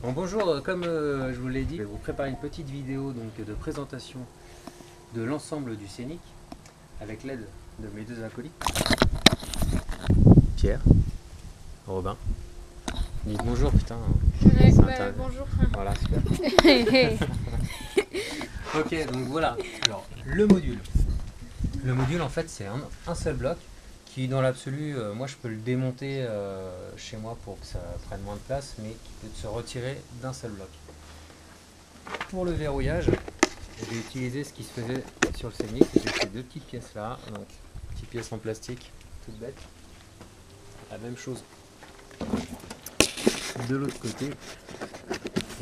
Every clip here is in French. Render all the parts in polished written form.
Bon, bonjour, comme je vous l'ai dit, je vais vous préparer une petite vidéo donc, de présentation de l'ensemble du scénic avec l'aide de mes deux acolytes, Pierre, Robin. Dites bonjour, putain. Ouais, bonjour. Voilà, super. Ok, donc voilà. Alors, le module. Le module, en fait, c'est un seul bloc qui, dans l'absolu, moi, je peux le démonter chez moi pour que ça prenne moins de place, mais qui peut se retirer d'un seul bloc. Pour le verrouillage, j'ai utilisé ce qui se faisait sur le scénic. J'ai ces deux petites pièces là, donc petites pièces en plastique, toutes bêtes. La même chose de l'autre côté.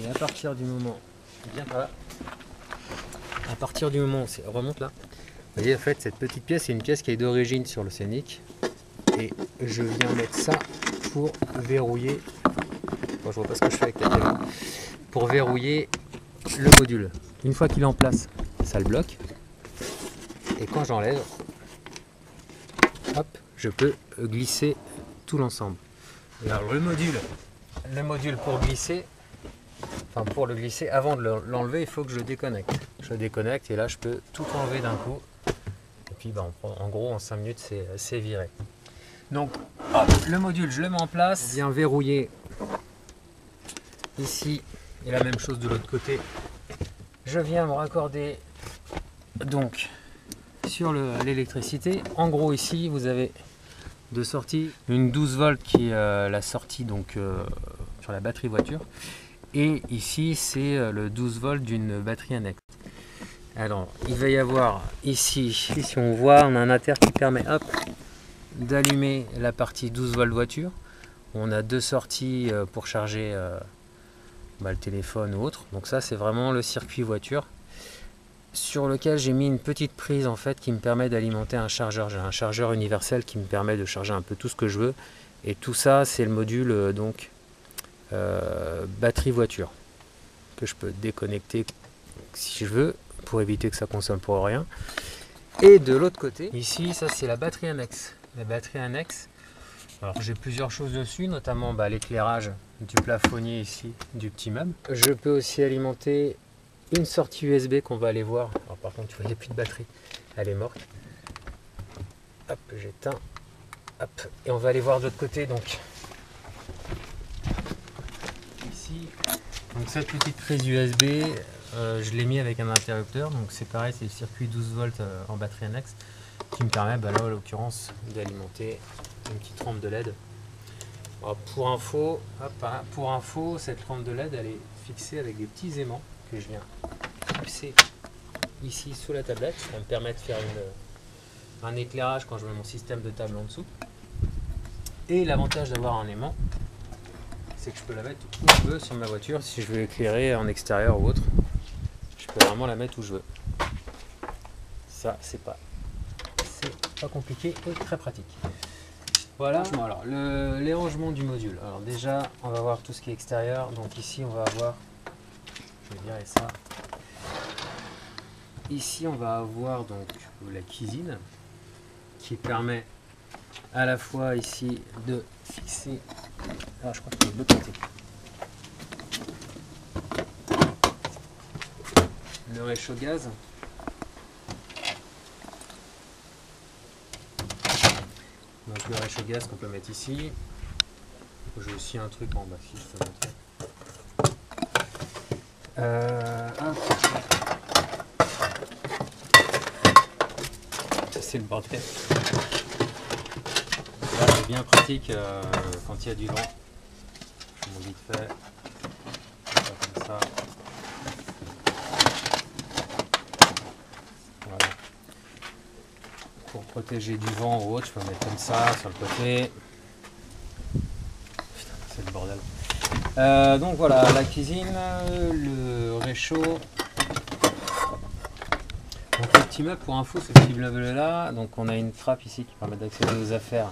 Et à partir du moment, bien par là, à partir du moment où c'est remonte là, vous voyez en fait cette petite pièce, c'est une pièce qui est d'origine sur le scénic. Et je viens mettre ça pour verrouiller. Bon, je vois pas ce que je fais avec la caméra. Pour verrouiller le module. Une fois qu'il est en place, ça le bloque. Et quand j'enlève, hop, je peux glisser tout l'ensemble. Alors le module pour glisser, enfin pour le glisser, avant de l'enlever, il faut que je déconnecte. Je déconnecte et là je peux tout enlever d'un coup. Et puis en gros en 5 minutes c'est viré. Donc hop, le module je le mets en place, bien verrouillé ici et la même chose de l'autre côté. Je viens me raccorder donc sur l'électricité. En gros ici vous avez deux sorties, une 12 volts qui est la sortie donc sur la batterie voiture, et ici c'est le 12 volts d'une batterie annexe. Alors il va y avoir ici, si on voit, on a un inter qui permet d'allumer la partie 12 volts voiture. On a deux sorties pour charger le téléphone ou autre, donc ça c'est vraiment le circuit voiture sur lequel j'ai mis une petite prise en fait qui me permet d'alimenter un chargeur. J'ai un chargeur universel qui me permet de charger un peu tout ce que je veux, et tout ça c'est le module donc batterie voiture que je peux déconnecter si je veux pour éviter que ça consomme pour rien. Et de l'autre côté ici, ça c'est la batterie annexe. La batterie annexe, alors j'ai plusieurs choses dessus, notamment l'éclairage du plafonnier ici du petit meuble. Je peux aussi alimenter une sortie USB qu'on va aller voir. Alors par contre, tu vois, il n'y a plus de batterie, elle est morte. Hop, j'éteins. Hop, et on va aller voir de l'autre côté. Donc ici, donc cette petite prise USB, je l'ai mis avec un interrupteur. Donc c'est pareil, c'est le circuit 12 volts en batterie annexe qui me permet, là en l'occurrence, d'alimenter une petite rampe de LED. Alors, pour info, cette rampe de LED, elle est fixée avec des petits aimants que je viens fixer ici sous la tablette. Ça va me permettre de faire un éclairage quand je mets mon système de table en dessous. Et l'avantage d'avoir un aimant, c'est que je peux la mettre où je veux sur ma voiture. Si je veux éclairer en extérieur ou autre, je peux vraiment la mettre où je veux. Ça, c'est pas compliqué et très pratique. Voilà, alors les rangements du module. Alors déjà, on va voir tout ce qui est extérieur. Donc ici, on va avoir, je vais virer ça. Ici, on va avoir donc la cuisine qui permet à la fois ici de fixer. Alors je crois qu'il est de l'autre côté. Le réchaud-gaz. Donc le réchaud-gaz qu'on peut mettre ici. J'ai aussi un truc en bas si je peux montrer. Ça c'est le bordel. Là c'est bien pratique quand il y a du vent. Je m'en vite fait. Comme ça. Voilà. Pour protéger du vent ou autre, je peux mettre comme ça sur le côté. Putain, c'est le bordel. Donc voilà, la cuisine, le réchaud. Donc le petit meuble, pour info, ce petit meuble là, donc on a une trappe ici qui permet d'accéder aux affaires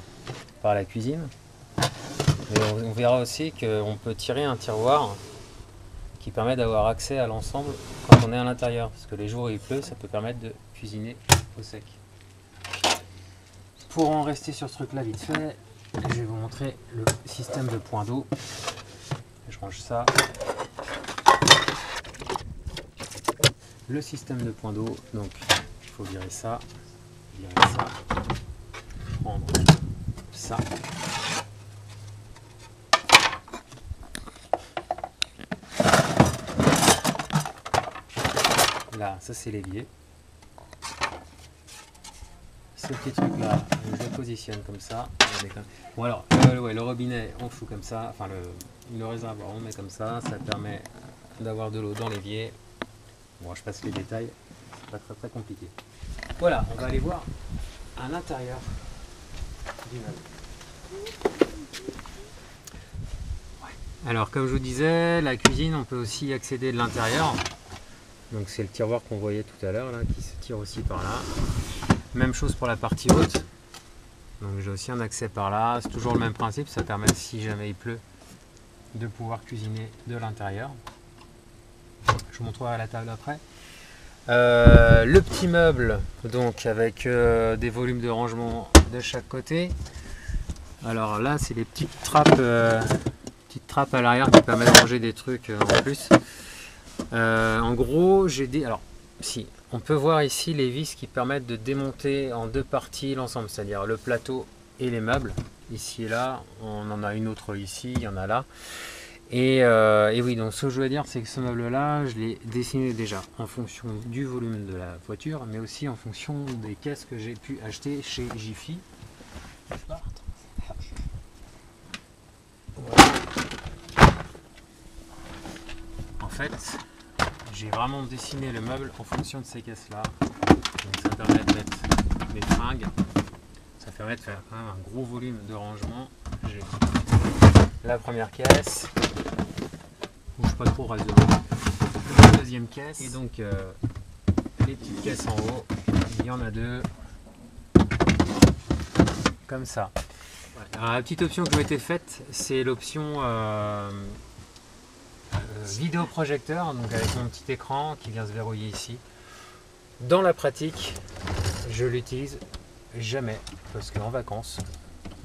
par la cuisine. Et on verra aussi qu'on peut tirer un tiroir qui permet d'avoir accès à l'ensemble quand on est à l'intérieur. Parce que les jours où il pleut, ça peut permettre de cuisiner au sec. Pour en rester sur ce truc là vite fait, je vais vous montrer le système de point d'eau. Je range ça le système de point d'eau. Donc il faut virer ça, prendre ça. Là, ça c'est l'évier. Ce petit truc là, je le positionne comme ça. Bon alors, ouais, le robinet on fout comme ça, enfin le réservoir on met comme ça permet d'avoir de l'eau dans l'évier. Bon, je passe les détails, c'est pas très compliqué. Voilà, on va aller voir à l'intérieur du meuble. Ouais. Alors comme je vous disais, la cuisine on peut aussi y accéder de l'intérieur. Donc c'est le tiroir qu'on voyait tout à l'heure là, qui se tire aussi par là. Même chose pour la partie haute. Donc j'ai aussi un accès par là. C'est toujours le même principe, ça permet si jamais il pleut de pouvoir cuisiner de l'intérieur. Je vous montrerai à la table après. Le petit meuble, donc avec des volumes de rangement de chaque côté. Alors là, c'est les petites trappes à l'arrière qui permettent de ranger des trucs en plus. En gros, j'ai des. Alors, si, on peut voir ici les vis qui permettent de démonter en deux parties l'ensemble, c'est-à-dire le plateau et les meubles. Ici et là, on en a une autre ici, il y en a là. Et oui, donc ce que je voulais dire, c'est que ce meuble-là, je l'ai dessiné déjà en fonction du volume de la voiture, mais aussi en fonction des caisses que j'ai pu acheter chez Jiffy. Voilà. En fait, j'ai vraiment dessiné le meuble en fonction de ces caisses-là. Donc ça permet de mettre des fringues, ça permet de faire un gros volume de rangement. J'ai la première caisse. Bouge pas trop, reste devant. La deuxième caisse. Et donc les petites caisses en haut, il y en a deux. Comme ça. Alors, la petite option que je m'étais faite, c'est l'option vidéoprojecteur, donc avec mon petit écran qui vient se verrouiller ici. Dans la pratique, je l'utilise jamais parce qu'en vacances,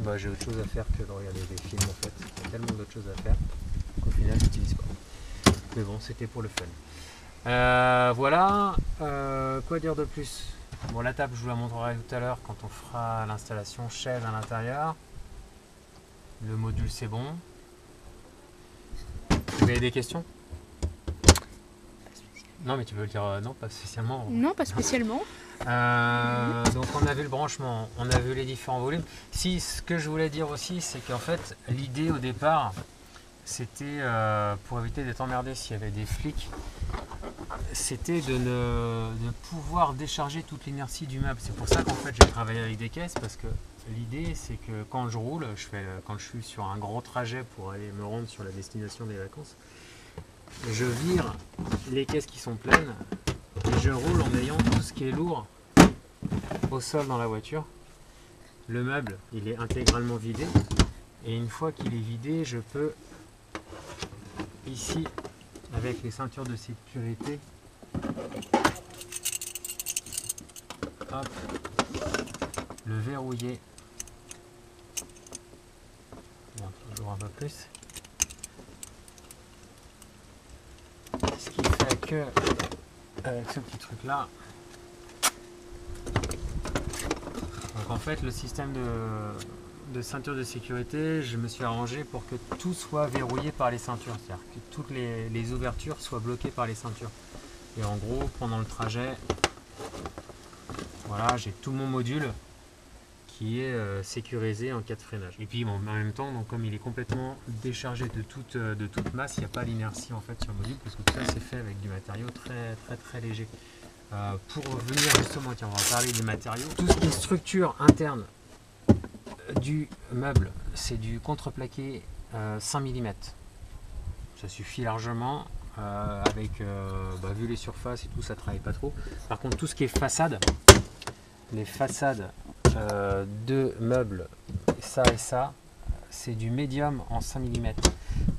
bah, j'ai autre chose à faire que de regarder des films en fait. Il y a tellement d'autres choses à faire qu'au final, je n'utilise pas. Mais bon, c'était pour le fun. Voilà. Quoi dire de plus? Bon, la table, je vous la montrerai tout à l'heure quand on fera l'installation chaise à l'intérieur. Le module, c'est bon. Vous avez des questions? Non, mais tu veux le dire non, pas spécialement. Non, pas spécialement. Donc on a vu le branchement, on a vu les différents volumes. Si, ce que je voulais dire aussi, c'est qu'en fait, l'idée au départ, c'était pour éviter d'être emmerdé s'il y avait des flics, c'était de pouvoir décharger toute l'inertie du meuble. C'est pour ça qu'en fait j'ai travaillé avec des caisses, parce que l'idée c'est que quand je roule, quand je suis sur un gros trajet pour aller me rendre sur la destination des vacances, je vire les caisses qui sont pleines et je roule en ayant tout ce qui est lourd au sol dans la voiture. Le meuble il est intégralement vidé et une fois qu'il est vidé, je peux ici avec les ceintures de sécurité, hop, le verrouiller. Bon, toujours un peu plus. Ce qui fait que avec ce petit truc là, donc en fait le système de ceinture de sécurité, je me suis arrangé pour que tout soit verrouillé par les ceintures, c'est-à-dire que toutes les ouvertures soient bloquées par les ceintures. Et en gros, pendant le trajet, voilà, j'ai tout mon module qui est sécurisé en cas de freinage. Et puis bon, en même temps, donc, comme il est complètement déchargé de toute masse, il n'y a pas l'inertie en fait sur le module, parce que tout ça c'est fait avec du matériau très léger. Pour revenir justement, tiens, on va parler des matériaux. Tout ce qui est structure interne du meuble, c'est du contreplaqué 5 mm. Ça suffit largement. Vu les surfaces et tout, ça travaille pas trop. Par contre, tout ce qui est façade, les façades de meubles, ça et ça, c'est du médium en 5 mm.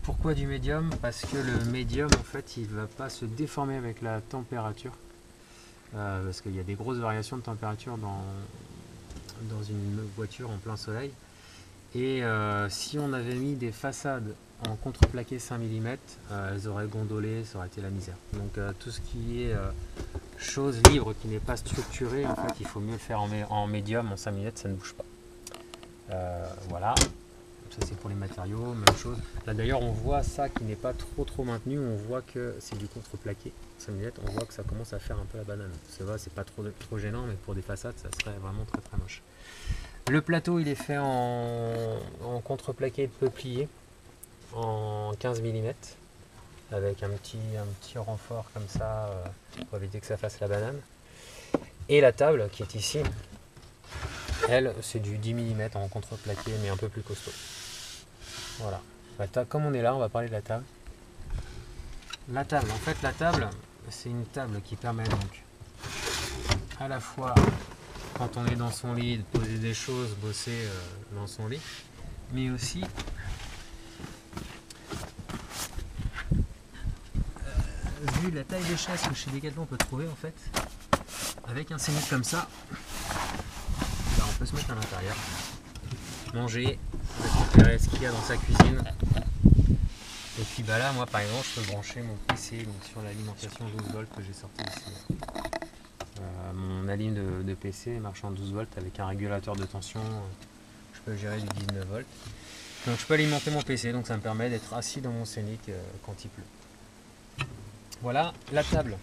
Pourquoi du médium? Parce que le médium, en fait, il va pas se déformer avec la température. Parce qu'il y a des grosses variations de température dans une voiture en plein soleil. Et si on avait mis des façades en contreplaqué 5 mm, elles auraient gondolé, ça aurait été la misère. Donc tout ce qui est chose libre qui n'est pas structurée, en fait il faut mieux le faire en médium, en 5 mm, ça ne bouge pas. Voilà, ça c'est pour les matériaux, même chose. Là d'ailleurs on voit ça qui n'est pas trop maintenu, on voit que c'est du contreplaqué 5 mm, on voit que ça commence à faire un peu la banane. C'est vrai, c'est pas trop gênant, mais pour des façades ça serait vraiment très moche. Le plateau il est fait en contreplaqué de peuplier en 15 mm avec un petit renfort comme ça pour éviter que ça fasse la banane. Et la table qui est ici, elle c'est du 10 mm en contreplaqué mais un peu plus costaud. Voilà. Comme on est là, on va parler de la table. La table, en fait la table c'est une table qui permet donc à la fois quand on est dans son lit de poser des choses, bosser dans son lit, mais aussi vu la taille des chaises que chez Decathlon on peut trouver en fait, avec un scénic comme ça, là, on peut se mettre à l'intérieur, manger, récupérer ce qu'il y a dans sa cuisine. Et puis bah là moi par exemple je peux brancher mon PC donc, sur l'alimentation 12 volts que j'ai sorti ici. Mon alim de PC marche en 12 volts avec un régulateur de tension, je peux gérer du 19 volts. Donc je peux alimenter mon PC, donc ça me permet d'être assis dans mon scénic quand il pleut. Voilà la table.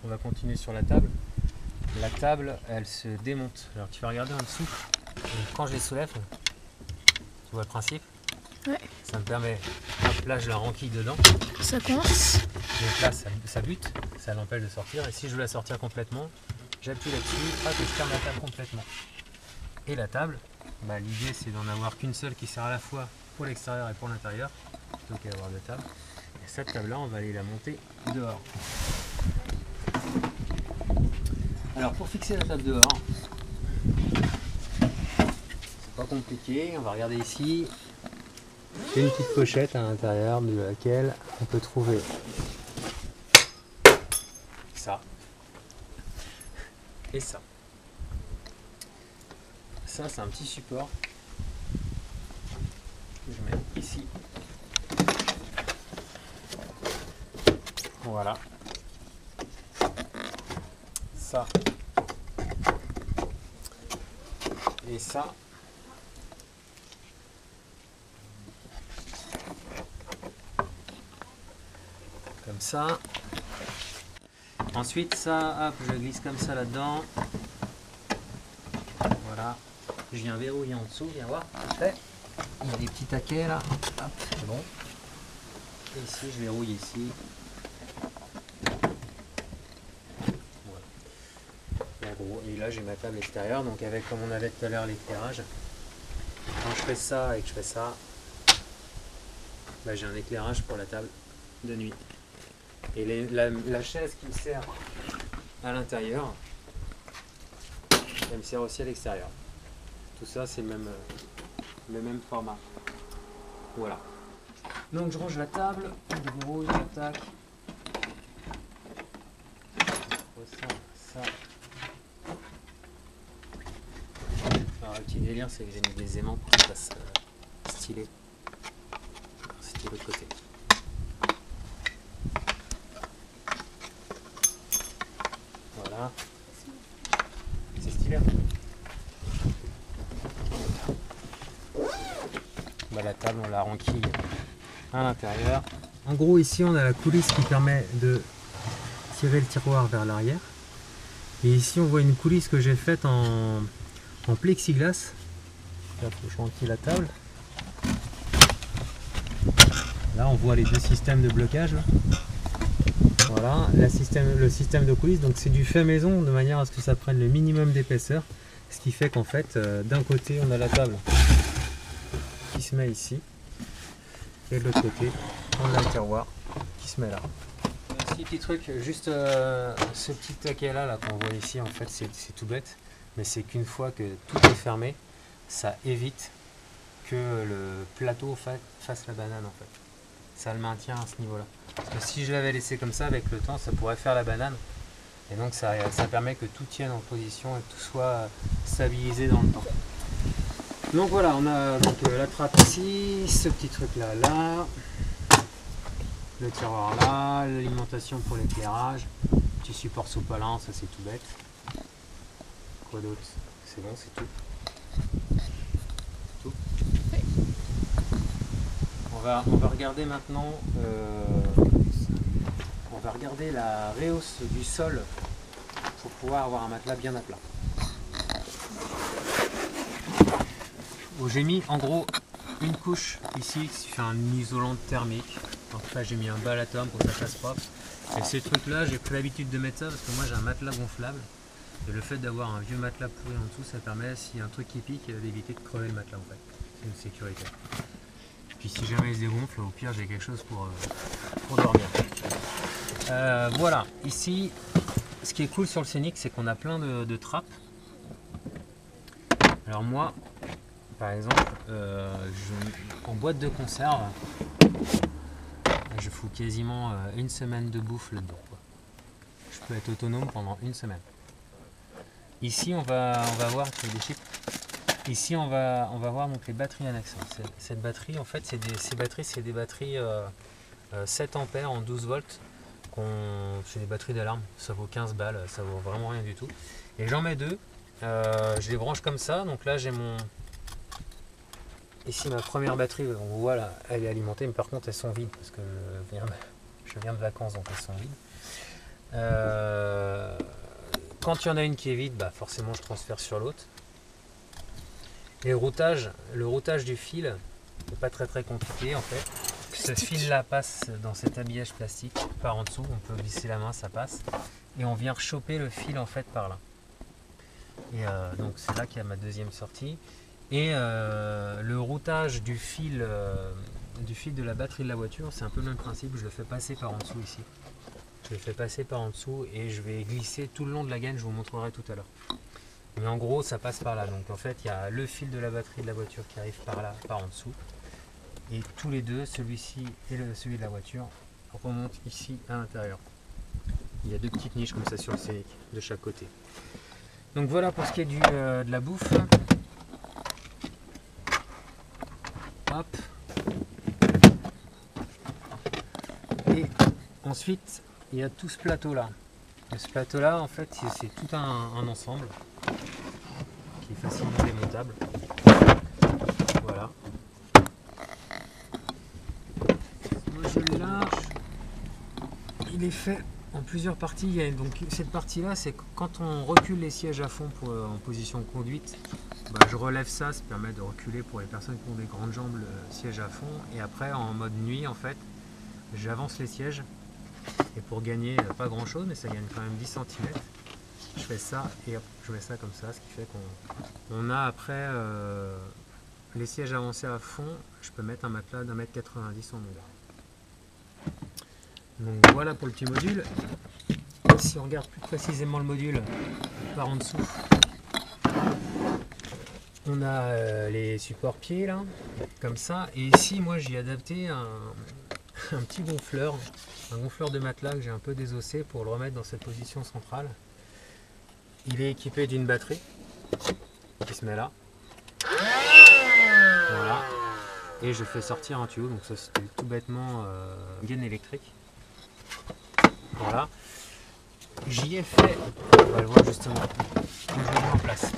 On va continuer sur la table. La table elle se démonte. Alors tu vas regarder en dessous, et quand je les soulève, tu vois le principe? Ouais. Ça me permet, hop, là je la renquille dedans. Ça coince. Donc là ça bute, ça l'empêche de sortir. Et si je veux la sortir complètement, j'appuie là-dessus, hop, et je ferme la table complètement. Et la table, bah, l'idée c'est d'en avoir qu'une seule qui sert à la fois pour l'extérieur et pour l'intérieur, plutôt qu'à avoir deux tables. Et cette table-là, on va aller la monter dehors. Alors pour fixer la table dehors, c'est pas compliqué, on va regarder ici. C'est une petite pochette à l'intérieur de laquelle on peut trouver ça et ça. Ça c'est un petit support que je mets ici. Voilà. Ça et ça. Comme ça. Ensuite ça, hop, je glisse comme ça là-dedans. Voilà. Je viens verrouiller en dessous, viens voir. Fait. Il y a des petits taquets là. Hop, c'est bon. Et ici je verrouille ici. Voilà. En gros, et là j'ai ma table extérieure, donc avec comme on avait tout à l'heure l'éclairage. Quand je fais ça et que je fais ça, bah, j'ai un éclairage pour la table de nuit. Et la chaise qui me sert à l'intérieur, elle me sert aussi à l'extérieur. Tout ça c'est le même format. Voilà. Donc je range la table, je déverrouille, tac. Ça. Alors le petit délire c'est que j'ai mis des aimants pour que ça fasse stylé. C'était de l'autre côté. Voilà. C'est stylé. Bah, la table on la renquille à l'intérieur. En gros ici on a la coulisse qui permet de tirer le tiroir vers l'arrière. Et ici on voit une coulisse que j'ai faite en plexiglas. Là faut que je renquille la table. Là on voit les deux systèmes de blocage. Là. Voilà, le système de coulisse, donc c'est du fait maison de manière à ce que ça prenne le minimum d'épaisseur. Ce qui fait qu'en fait, d'un côté on a la table qui se met ici. Et de l'autre côté, on a le tiroir qui se met là. Un petit truc, juste ce petit taquet là qu'on voit ici, en fait c'est tout bête, mais c'est qu'une fois que tout est fermé, ça évite que le plateau fasse la banane en fait. Ça le maintient à ce niveau-là. Parce que si je l'avais laissé comme ça, avec le temps, ça pourrait faire la banane. Et donc ça permet que tout tienne en position et que tout soit stabilisé dans le temps. Donc voilà, on a donc, la trappe ici, ce petit truc là, le tiroir là, l'alimentation pour l'éclairage, petit support sopalin, ça c'est tout bête. Quoi d'autre? C'est bon, c'est tout. On va regarder maintenant, on va regarder la réhausse du sol pour pouvoir avoir un matelas bien à plat. Bon, j'ai mis en gros une couche ici qui fait un isolant thermique. En fait j'ai mis un balatum pour que ça fasse propre. Et ces trucs là j'ai pris l'habitude de mettre ça parce que moi j'ai un matelas gonflable. Et le fait d'avoir un vieux matelas pourri en dessous, ça permet, s'il y a un truc qui pique, d'éviter de crever le matelas en fait. C'est une sécurité. Puis si jamais il se dégonfle, au pire j'ai quelque chose pour dormir. Voilà, ici, ce qui est cool sur le Scénic, c'est qu'on a plein de trappes. Alors moi, par exemple, en boîte de conserve, je fous quasiment une semaine de bouffe là-dedans. Je peux être autonome pendant une semaine. Ici, on va voir des chips. Ici, on va voir donc les batteries annexes. Cette batterie, en fait, ces batteries, c'est des batteries 7 ampères en 12 volts. C'est des batteries d'alarme. Ça vaut 15 balles, ça vaut vraiment rien du tout. Et j'en mets deux. Je les branche comme ça. Donc là, j'ai ici ma première batterie. On voit là, elle est alimentée, mais par contre, elles sont vides parce que je viens de vacances, donc elles sont vides. Quand il y en a une qui est vide, bah forcément, je transfère sur l'autre. Et le routage du fil n'est pas très compliqué en fait. Ce fil là passe dans cet habillage plastique par en dessous, on peut glisser la main, ça passe. Et on vient choper le fil en fait par là. Et donc c'est là qu'il y a ma deuxième sortie. Et le routage du fil de la batterie de la voiture, c'est un peu le même principe, je le fais passer par en dessous ici. Je le fais passer par en dessous et je vais glisser tout le long de la gaine, je vous montrerai tout à l'heure. Mais en gros, ça passe par là. Donc en fait, il y a le fil de la batterie de la voiture qui arrive par là, par en dessous. Et tous les deux, celui-ci et celui de la voiture, remontent ici à l'intérieur. Il y a deux petites niches comme ça sur le Scénic, de chaque côté. Donc voilà pour ce qui est de la bouffe. Hop. Et ensuite, il y a tout ce plateau-là. Et ce plateau-là, en fait, c'est tout un ensemble qui est facilement démontable. Voilà. Moi je le lâche. Il est fait en plusieurs parties. Donc cette partie-là, c'est quand on recule les sièges à fond en position de conduite, bah, je relève ça, ça permet de reculer pour les personnes qui ont des grandes jambes, le siège à fond. Et après, en mode nuit, en fait, j'avance les sièges. Et pour gagner pas grand chose, mais ça gagne quand même 10 cm, je fais ça et hop, je mets ça comme ça, ce qui fait qu'on a après les sièges avancés à fond, je peux mettre un matelas d'1,90 m en longueur. Donc voilà pour le petit module. Si on regarde plus précisément le module par en dessous, on a les supports pieds là, comme ça, et ici moi j'ai adapté un petit gonfleur, un gonfleur de matelas que j'ai un peu désossé pour le remettre dans cette position centrale. Il est équipé d'une batterie qui se met là. Voilà. Et je fais sortir un tuyau, donc ça c'était tout bêtement une gaine électrique. Voilà. J'y ai fait, on va le voir justement, je le mets en place.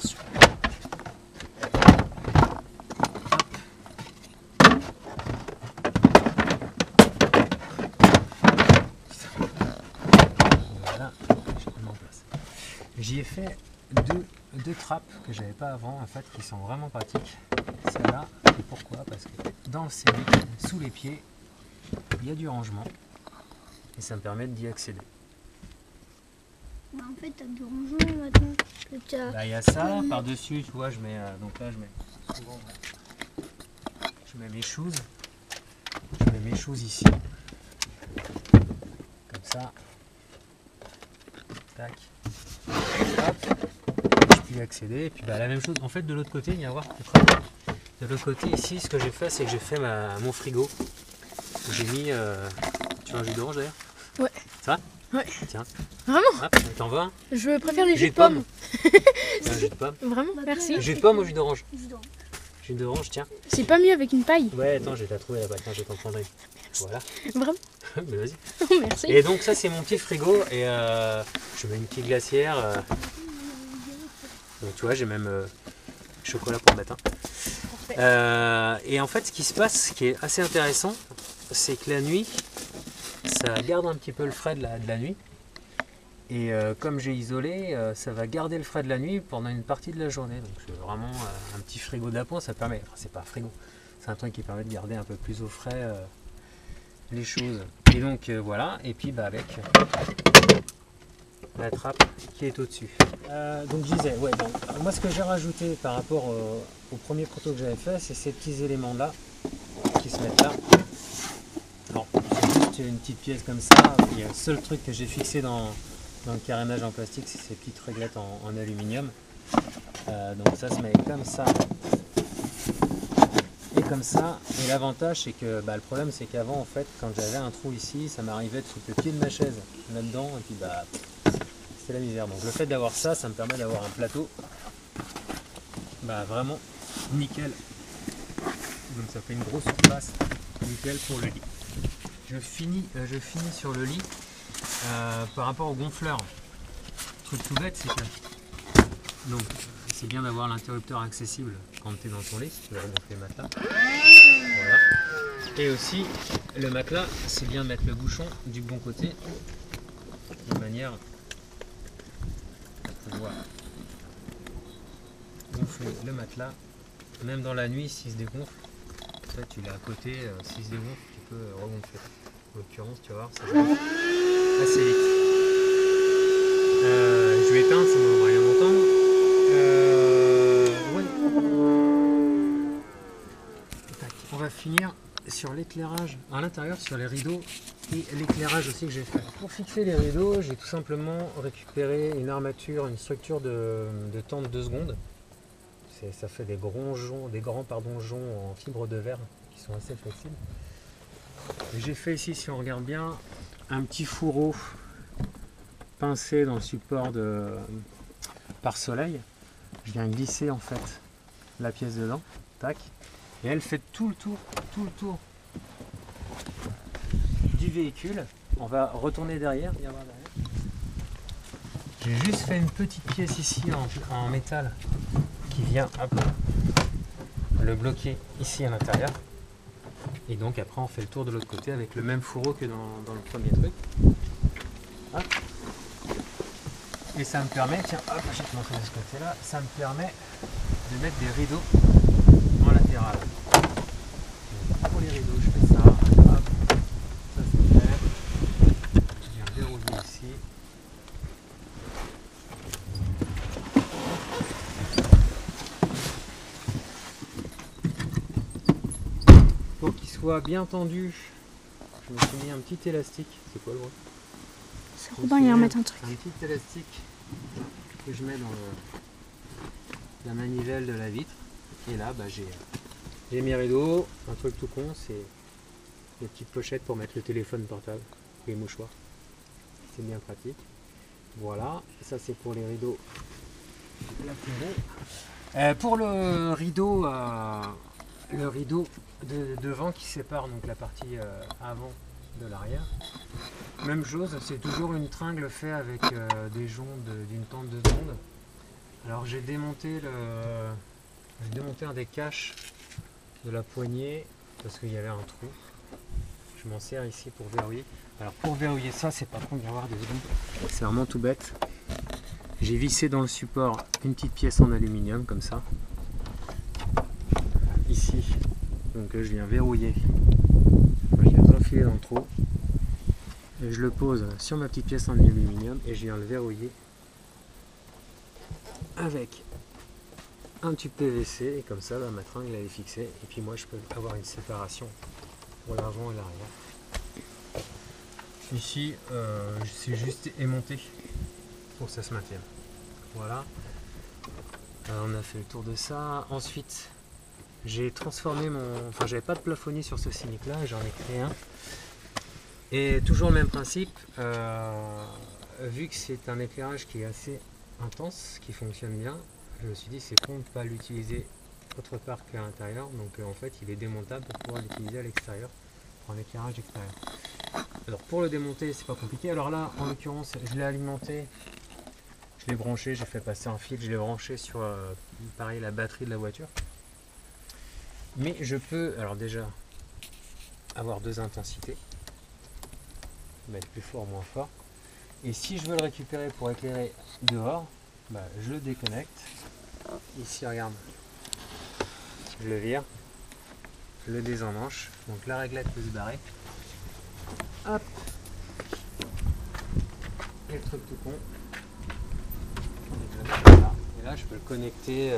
J'y ai fait deux trappes que j'avais pas avant, en fait, qui sont vraiment pratiques. Celle-là, et pourquoi? Parce que dans le Scénic, sous les pieds, il y a du rangement et ça me permet d'y accéder. Bah en fait, tu as du rangement maintenant. Là, il y a ça, par-dessus, tu vois, je mets, donc là, je mets souvent, je mets mes choses. Je mets mes choses ici. Comme ça. Tac. Hop. Je peux y accéder. Et puis bah, la même chose, en fait, de l'autre côté, il y a voir. De l'autre côté, ici, ce que j'ai fait, c'est que j'ai fait mon frigo. J'ai mis. Tu veux un jus d'orange d'ailleurs? Ouais. Ça va? Ouais. Tiens. Vraiment? Hop, t'en veux un? Je préfère les jus de pomme. Un jus de pomme. Vraiment? Merci. Jus de pomme ou jus d'orange? Jus d'orange. Une orange, tiens. C'est pas mieux avec une paille. Ouais, attends, je vais la trouver là-bas. Tiens, je vais t'en prendre une. Voilà. Vraiment. Mais vas-y. Merci. Et donc ça, c'est mon petit frigo. Et je mets une petite glacière. Donc tu vois, j'ai même chocolat pour le matin. Et en fait, ce qui se passe, ce qui est assez intéressant, c'est que la nuit, ça garde un petit peu le frais de la nuit. Et comme j'ai isolé, ça va garder le frais de la nuit pendant une partie de la journée. Donc c'est vraiment un petit frigo d'appoint, ça permet, enfin c'est pas un frigo, c'est un truc qui permet de garder un peu plus au frais les choses. Et donc voilà, et puis avec la trappe qui est au-dessus. Donc je disais, ouais, donc, moi ce que j'ai rajouté par rapport au premier proto que j'avais fait, c'est ces petits éléments là qui se mettent là. Alors c'est juste une petite pièce comme ça, et le seul truc que j'ai fixé dans le carénage en plastique, c'est ces petites réglettes en aluminium. Donc ça se met comme ça et comme ça. Et l'avantage, c'est que le problème, c'est qu'avant, en fait, quand j'avais un trou ici, ça m'arrivait de foutre le pied de ma chaise là-dedans, et puis c'était la misère. Donc le fait d'avoir ça, ça me permet d'avoir un plateau vraiment nickel. Donc ça fait une grosse surface nickel pour le lit. Je finis sur le lit. Par rapport au gonfleur, truc tout bête, c'est que donc c'est bien d'avoir l'interrupteur accessible quand tu es dans ton lit, si tu veux regonfler le matelas. Voilà. Et aussi le matelas, c'est bien de mettre le bouchon du bon côté, de manière à pouvoir gonfler le matelas, même dans la nuit s'il se dégonfle. En fait, tu l'as à côté, s'il se dégonfle, tu peux regonfler. En l'occurrence, tu vas voir, ça va assez vite. Je vais éteindre, ça ne va rien entendre. Ouais. Tac. On va finir sur l'éclairage à l'intérieur, sur les rideaux et l'éclairage aussi que j'ai fait. Pour fixer les rideaux, j'ai tout simplement récupéré une armature, une structure de tente 2 secondes. Ça fait des grands joncs en fibre de verre qui sont assez flexibles. J'ai fait ici, si on regarde bien, un petit fourreau pincé dans le support de pare-soleil. Je viens glisser en fait la pièce dedans, tac, et elle fait tout le tour du véhicule. On va retourner derrière, viens voir derrière. J'ai juste fait une petite pièce ici en métal qui vient le bloquer ici à l'intérieur. Et donc après on fait le tour de l'autre côté avec le même fourreau que dans le premier truc. Hop. Et ça me permet, tiens, hop, je vais te montrer de ce côté là, ça me permet de mettre des rideaux en latéral. Donc, pour les rideaux je fais ça, hop, ça c'est fait. Je viens verrouiller ici. Pour qu'il soit bien tendu, je me suis mis un petit élastique. C'est quoi le bruit? C'est Robin, il va remettre un truc. Un petit élastique que je mets dans la manivelle de la vitre. Et là, j'ai mes rideaux. Un truc tout con, c'est les petites pochettes pour mettre le téléphone portable et les mouchoirs. C'est bien pratique. Voilà, ça c'est pour les rideaux latéraux. Pour le rideau de devant qui sépare donc la partie avant de l'arrière. Même chose, c'est toujours une tringle faite avec des joncs d'une tente 2 secondes. Alors j'ai démonté un des caches de la poignée parce qu'il y avait un trou. Je m'en sers ici pour verrouiller. Alors pour verrouiller ça, c'est pas con, viens voir 2 secondes. C'est vraiment tout bête. J'ai vissé dans le support une petite pièce en aluminium comme ça. Ici, donc je viens verrouiller. Je viens enfiler dans le trou. Et je le pose sur ma petite pièce en aluminium et je viens le verrouiller avec un tube PVC et comme ça ma tringle elle est fixée et puis moi je peux avoir une séparation pour l'avant et l'arrière. Ici c'est juste aimanté pour que ça se maintienne. Voilà. On a fait le tour de ça. Ensuite j'ai transformé j'avais pas de plafonnier sur ce cynique là, j'en ai créé un. Et toujours le même principe, vu que c'est un éclairage qui est assez intense, qui fonctionne bien, je me suis dit c'est con de ne pas l'utiliser autre part qu'à l'intérieur, donc en fait il est démontable pour pouvoir l'utiliser à l'extérieur, pour un éclairage extérieur. Alors pour le démonter c'est pas compliqué, alors là en l'occurrence je l'ai alimenté, je l'ai branché, j'ai fait passer un fil, je l'ai branché sur pareil la batterie de la voiture. Mais je peux alors déjà avoir deux intensités, mettre plus fort, moins fort. Et si je veux le récupérer pour éclairer dehors, bah, je le déconnecte. Ici, regarde, je le vire, je le désemmanche. Donc la réglette peut se barrer. Hop. Et le truc tout con. Et, je le mets là. Et là, je peux le connecter.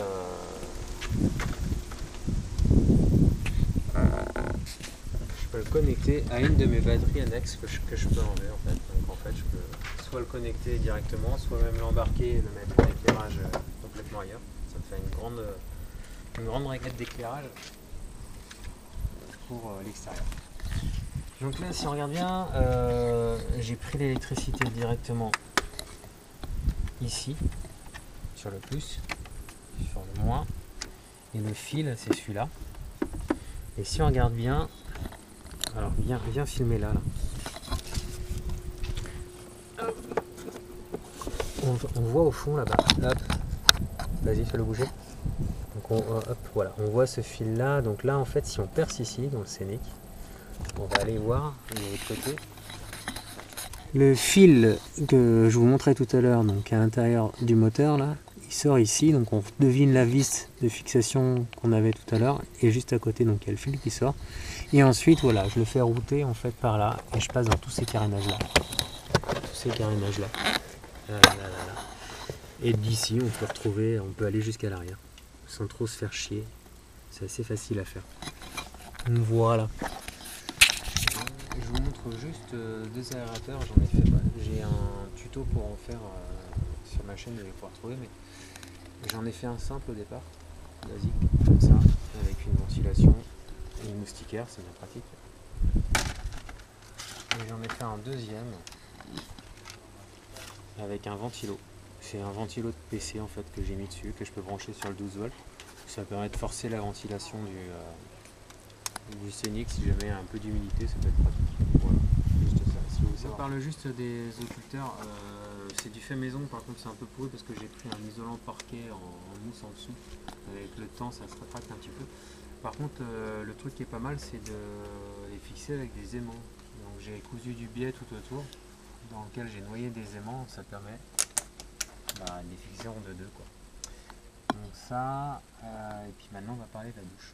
Je peux le connecter à une de mes batteries annexes que je peux enlever en fait. Donc en fait je peux soit le connecter directement, soit même l'embarquer et le mettre en éclairage complètement ailleurs. Ça me fait une grande réglette d'éclairage pour l'extérieur. Donc là si on regarde bien, j'ai pris l'électricité directement ici, sur le plus, sur le moins, et le fil c'est celui-là. Et si on regarde bien, alors viens filmer là. On voit au fond là-bas. Hop. Vas-y, fais-le bouger. Donc hop, voilà, on voit ce fil là. Donc là en fait si on perce ici dans le scénic, on va aller voir de l'autre côté. Le fil que je vous montrais tout à l'heure, donc à l'intérieur du moteur là, il sort ici, donc on devine la vis de fixation qu'on avait tout à l'heure, et juste à côté donc il y a le fil qui sort. Et ensuite voilà, je le fais router en fait par là, et je passe dans tous ces carénages là. Tous ces carénages là. Et d'ici on peut retrouver, on peut aller jusqu'à l'arrière, sans trop se faire chier. C'est assez facile à faire. Donc voilà. Je vous montre juste deux aérateurs, j'en ai fait. J'ai un tuto pour en faire sur ma chaîne, vous allez pouvoir trouver, mais j'en ai fait un simple au départ, basique, comme ça, avec une ventilation et une moustiquaire, c'est bien pratique. Et j'en ai fait un deuxième avec un ventilo. C'est un ventilo de PC en fait que j'ai mis dessus, que je peux brancher sur le 12 volts. Ça permet de forcer la ventilation du scénic. Si jamais il y a un peu d'humidité, ça peut être pratique. Voilà, juste ça. Si vous savez. On parle juste des occulteurs. C'est du fait maison, par contre c'est un peu pourri parce que j'ai pris un isolant parquet en mousse en dessous. Avec le temps ça se rétracte un petit peu. Par contre le truc qui est pas mal c'est de les fixer avec des aimants. Donc j'ai cousu du biais tout autour dans lequel j'ai noyé des aimants, ça permet de les fixer en 2-2 quoi. Donc ça, et puis maintenant on va parler de la douche.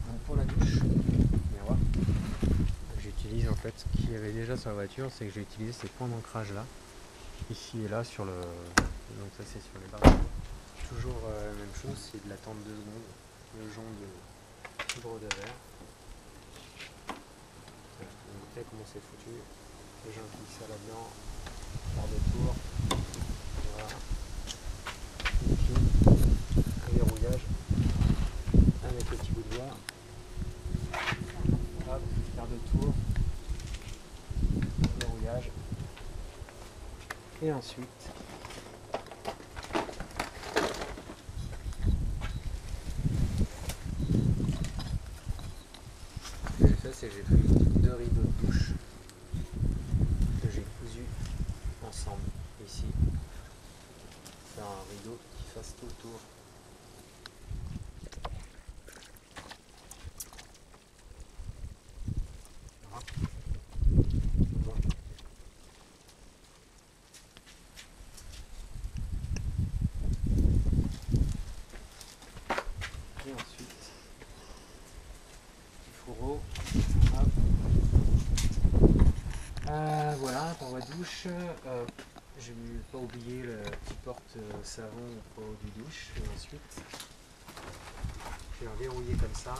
Donc pour la douche, miroir, j'utilise en fait ce qu'il y avait déjà sur la voiture, c'est que j'ai utilisé ces points d'ancrage là, ici et là sur le, donc ça c'est sur les barres. Toujours la même chose, c'est de l'attendre 2 secondes, le jonc de poudre de verre. Vous voyez comment c'est foutu, j'implique ça là-dedans, quart de tour, voilà, et puis un verrouillage avec le petit bout de doigt, hop, quart de tour, verrouillage, et ensuite ce que j'ai fait, c'est que j'ai pris 2 rideaux de douche que j'ai cousus ensemble ici, faire un rideau qui fasse tout le tour. Et ensuite petit fourreau, hop. Voilà pour la douche. Je n'ai pas oublié le petit porte-savon au haut du douche. Et ensuite, je vais le verrouiller comme ça.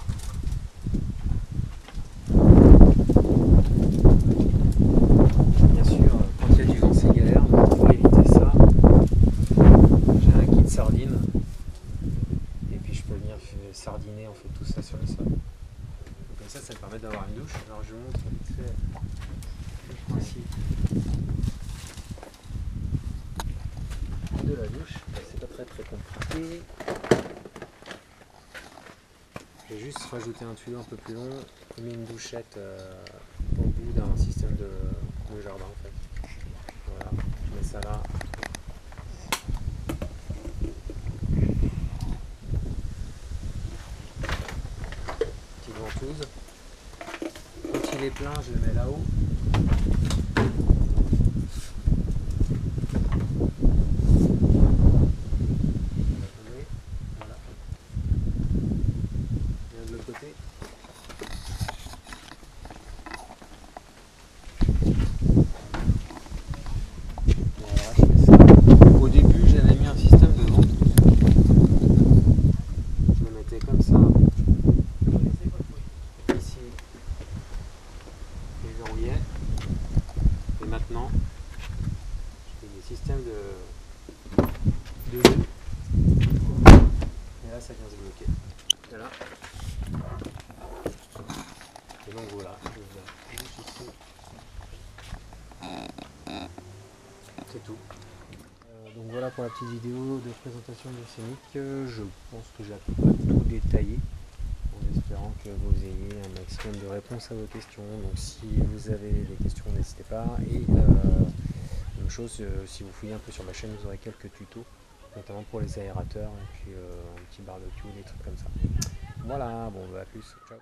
Bien sûr, quand il y a du vent, c'est galère. Donc pour éviter ça, j'ai un kit sardine. Et puis je peux venir sardiner en fait tout ça sur le sol. Donc comme ça me permet d'avoir une douche. Alors je vous montre vite fait le principe de la douche. C'est pas très côté, j'ai juste rajouté un tuyau un peu plus long et mis une douchette au bout d'un système de jardin en fait. Voilà, je mets ça là. Petite ventouse. Quand il est plein, je le mets là-haut. Voilà. Et de l'autre côté. Voilà, je fais ça. Au début, j'avais mis un système de ventouse. Je le mettais comme ça. Ici. Et je verrouillais. Et maintenant, je fais des systèmes de jus. Et là, ça vient se bloquer. Voilà. Et donc voilà, je vais juste ici. C'est tout. Donc voilà pour la petite vidéo de présentation du Scénic. Je pense que j'ai à peu près tout détaillé, en espérant que vous ayez un maximum de réponses à vos questions. Donc si vous avez des questions, n'hésitez pas. Et même chose, si vous fouillez un peu sur ma chaîne, vous aurez quelques tutos, notamment pour les aérateurs, et puis un petit barbecue, des trucs comme ça. Voilà, bon bah à plus, ciao.